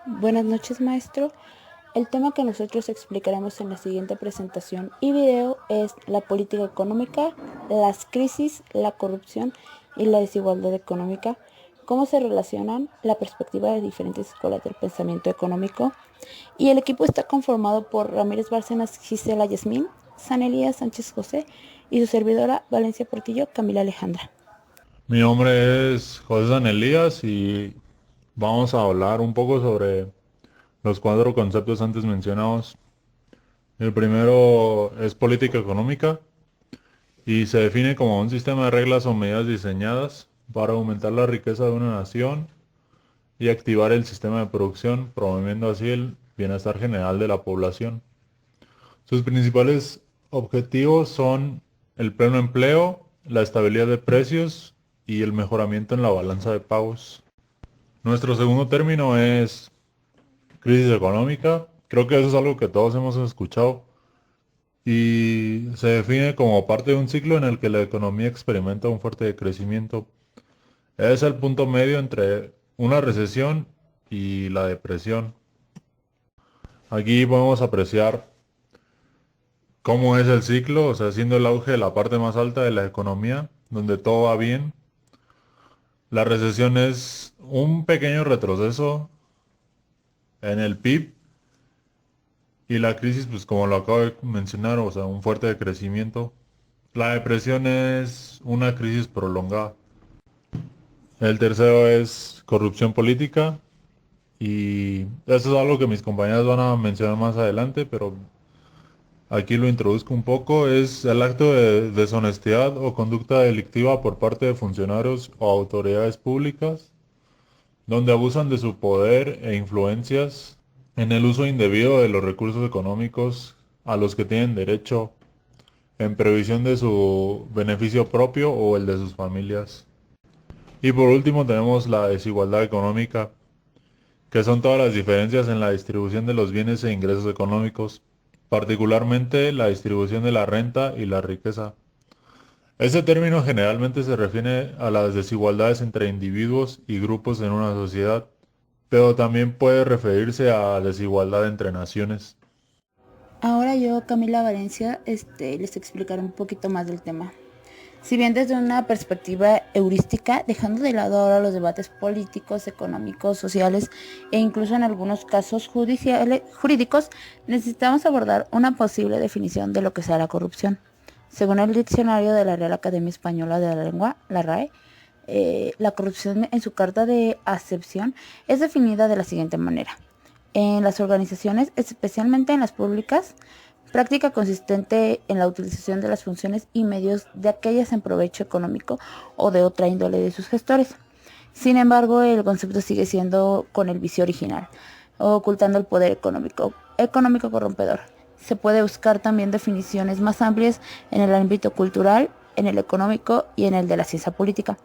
Buenas noches, maestro. El tema que nosotros explicaremos en la siguiente presentación y video es la política económica, las crisis, la corrupción y la desigualdad económica, cómo se relacionan, la perspectiva de diferentes escuelas del pensamiento económico. Y el equipo está conformado por Ramírez Bárcenas, Gisela Yasmín, Sanelia Sánchez José y su servidora Valencia Portillo, Camila Alejandra. Mi nombre es José San Elías y vamos a hablar un poco sobre los cuatro conceptos antes mencionados. El primero es política económica y se define como un sistema de reglas o medidas diseñadas para aumentar la riqueza de una nación y activar el sistema de producción, promoviendo así el bienestar general de la población. Sus principales objetivos son el pleno empleo, la estabilidad de precios y el mejoramiento en la balanza de pagos. Nuestro segundo término es crisis económica. Creo que eso es algo que todos hemos escuchado y se define como parte de un ciclo en el que la economía experimenta un fuerte crecimiento. Es el punto medio entre una recesión y la depresión. Aquí podemos apreciar cómo es el ciclo, o sea, siendo el auge de la parte más alta de la economía, donde todo va bien. La recesión es un pequeño retroceso en el PIB. Y la crisis, pues como lo acabo de mencionar, o sea, un fuerte crecimiento. La depresión es una crisis prolongada. El tercero es corrupción política. Y eso es algo que mis compañeras van a mencionar más adelante, pero aquí lo introduzco un poco. Es el acto de deshonestidad o conducta delictiva por parte de funcionarios o autoridades públicas, donde abusan de su poder e influencias en el uso indebido de los recursos económicos a los que tienen derecho en previsión de su beneficio propio o el de sus familias. Y por último tenemos la desigualdad económica, que son todas las diferencias en la distribución de los bienes e ingresos económicos, particularmente la distribución de la renta y la riqueza. Este término generalmente se refiere a las desigualdades entre individuos y grupos en una sociedad, pero también puede referirse a desigualdad entre naciones. Ahora yo, Camila Valencia, les explicaré un poquito más del tema. Si bien desde una perspectiva heurística, dejando de lado ahora los debates políticos, económicos, sociales e incluso en algunos casos jurídicos, necesitamos abordar una posible definición de lo que sea la corrupción. Según el diccionario de la Real Academia Española de la Lengua, la RAE, la corrupción en su carta de acepción es definida de la siguiente manera. En las organizaciones, especialmente en las públicas, práctica consistente en la utilización de las funciones y medios de aquellas en provecho económico o de otra índole de sus gestores. Sin embargo, el concepto sigue siendo con el vicio original, ocultando el poder económico corrompedor. Se puede buscar también definiciones más amplias en el ámbito cultural, en el económico y en el de la ciencia política.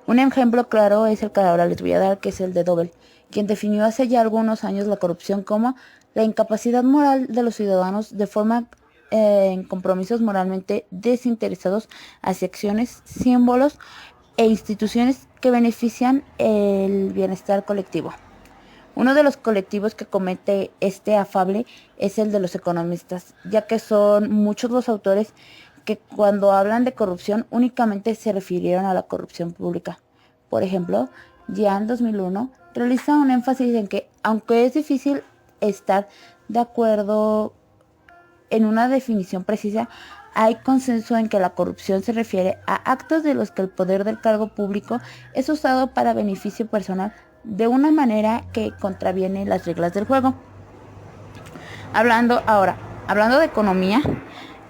Un ejemplo claro es el que ahora les voy a dar, que es el de Dobel, quien definió hace ya algunos años la corrupción como la incapacidad moral de los ciudadanos de forma en compromisos moralmente desinteresados hacia acciones, símbolos e instituciones que benefician el bienestar colectivo. Uno de los colectivos que comete este afable es el de los economistas, ya que son muchos los autores que cuando hablan de corrupción únicamente se refirieron a la corrupción pública. Por ejemplo, ya en 2001 realiza un énfasis en que, aunque es difícil estar de acuerdo en una definición precisa, hay consenso en que la corrupción se refiere a actos de los que el poder del cargo público es usado para beneficio personal de una manera que contraviene las reglas del juego. Hablando de economía,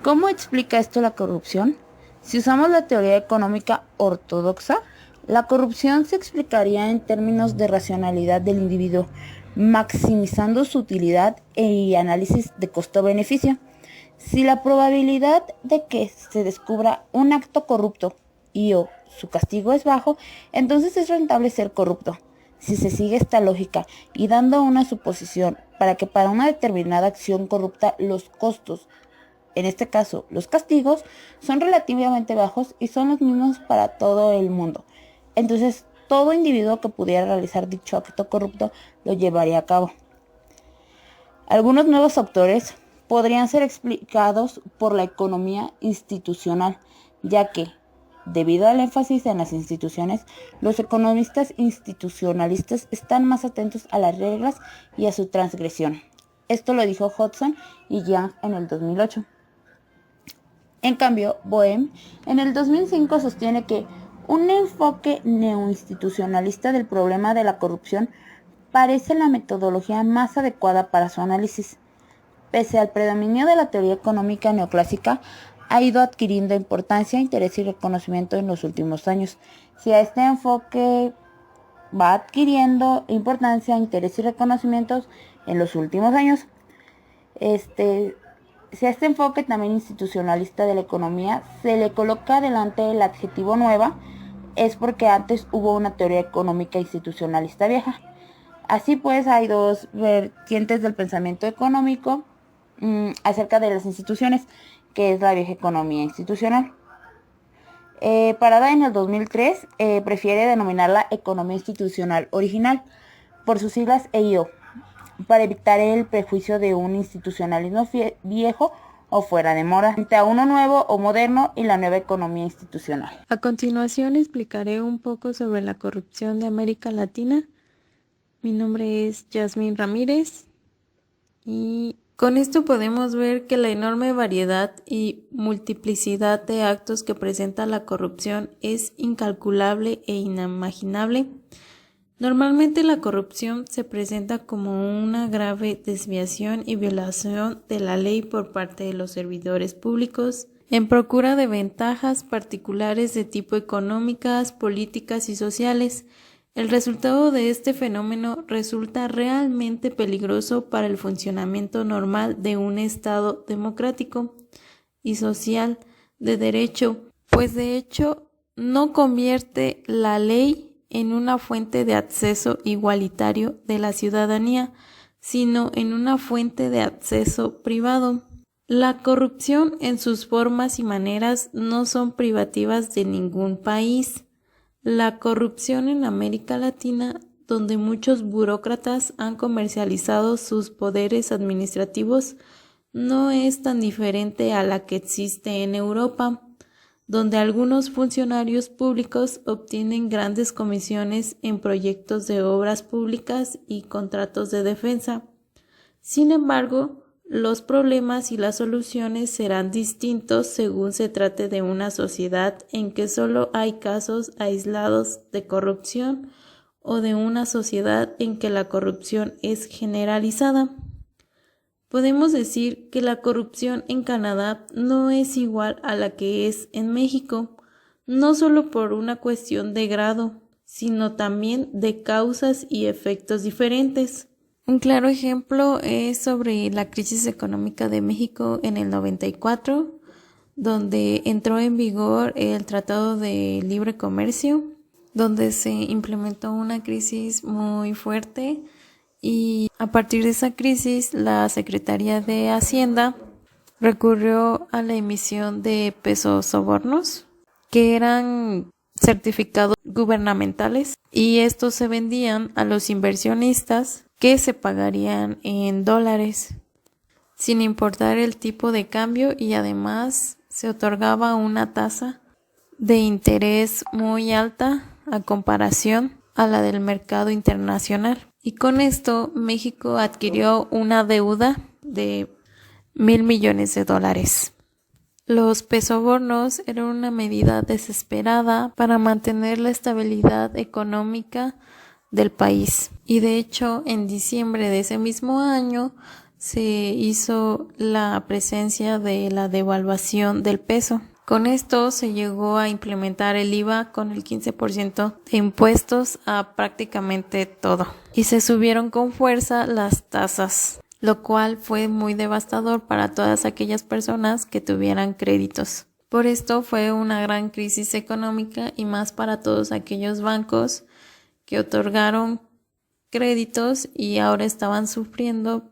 ¿cómo explica esto la corrupción? Si usamos la teoría económica ortodoxa, la corrupción se explicaría en términos de racionalidad del individuo, maximizando su utilidad y análisis de costo-beneficio. Si la probabilidad de que se descubra un acto corrupto y o su castigo es bajo, entonces es rentable ser corrupto. Si se sigue esta lógica y dando una suposición para que para una determinada acción corrupta los costos, en este caso los castigos, son relativamente bajos y son los mismos para todo el mundo, entonces todo individuo que pudiera realizar dicho acto corrupto lo llevaría a cabo. Algunos nuevos autores podrían ser explicados por la economía institucional, ya que, debido al énfasis en las instituciones, los economistas institucionalistas están más atentos a las reglas y a su transgresión. Esto lo dijo Hudson y Young en el 2008. En cambio, Boehm en el 2005 sostiene que un enfoque neoinstitucionalista del problema de la corrupción parece la metodología más adecuada para su análisis. Pese al predominio de la teoría económica neoclásica, ha ido adquiriendo importancia, interés y reconocimiento en los últimos años. Si a este enfoque va adquiriendo importancia, interés y reconocimientos en los últimos años, si a este enfoque también institucionalista de la economía se le coloca delante el adjetivo nueva, es porque antes hubo una teoría económica institucionalista vieja. Así pues, hay dos vertientes del pensamiento económico acerca de las instituciones, que es la vieja economía institucional. Parada en el 2003, prefiere denominarla economía institucional original, por sus siglas EIO, para evitar el prejuicio de un institucionalismo viejo o fuera de moda, frente a uno nuevo o moderno y la nueva economía institucional. A continuación explicaré un poco sobre la corrupción de América Latina. Mi nombre es Yasmín Ramírez y con esto podemos ver que la enorme variedad y multiplicidad de actos que presenta la corrupción es incalculable e inimaginable. Normalmente la corrupción se presenta como una grave desviación y violación de la ley por parte de los servidores públicos en procura de ventajas particulares de tipo económicas, políticas y sociales. El resultado de este fenómeno resulta realmente peligroso para el funcionamiento normal de un Estado democrático y social de derecho, pues de hecho no convierte la ley en una fuente de acceso igualitario de la ciudadanía, sino en una fuente de acceso privado. La corrupción en sus formas y maneras no son privativas de ningún país. La corrupción en América Latina, donde muchos burócratas han comercializado sus poderes administrativos, no es tan diferente a la que existe en Europa, donde algunos funcionarios públicos obtienen grandes comisiones en proyectos de obras públicas y contratos de defensa. Sin embargo, los problemas y las soluciones serán distintos según se trate de una sociedad en que solo hay casos aislados de corrupción o de una sociedad en que la corrupción es generalizada. Podemos decir que la corrupción en Canadá no es igual a la que es en México, no solo por una cuestión de grado, sino también de causas y efectos diferentes. Un claro ejemplo es sobre la crisis económica de México en el 94, donde entró en vigor el Tratado de Libre Comercio, donde se implementó una crisis muy fuerte. Y a partir de esa crisis, la Secretaría de Hacienda recurrió a la emisión de pesos sobornos, que eran certificados gubernamentales, y estos se vendían a los inversionistas que se pagarían en dólares, sin importar el tipo de cambio, y además se otorgaba una tasa de interés muy alta a comparación a la del mercado internacional. Y con esto México adquirió una deuda de $1,000 millones. Los pesobornos eran una medida desesperada para mantener la estabilidad económica del país. Y de hecho, en diciembre de ese mismo año se hizo la presencia de la devaluación del peso. Con esto se llegó a implementar el IVA con el 15% de impuestos a prácticamente todo. Y se subieron con fuerza las tasas, lo cual fue muy devastador para todas aquellas personas que tuvieran créditos. Por esto fue una gran crisis económica, y más para todos aquellos bancos que otorgaron créditos y ahora estaban sufriendo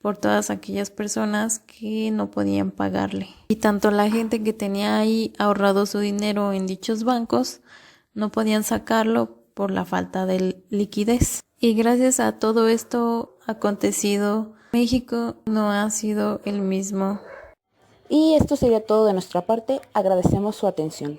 por todas aquellas personas que no podían pagarle. Y tanto la gente que tenía ahí ahorrado su dinero en dichos bancos no podían sacarlo por la falta de liquidez. Y gracias a todo esto acontecido, México no ha sido el mismo. Y esto sería todo de nuestra parte. Agradecemos su atención.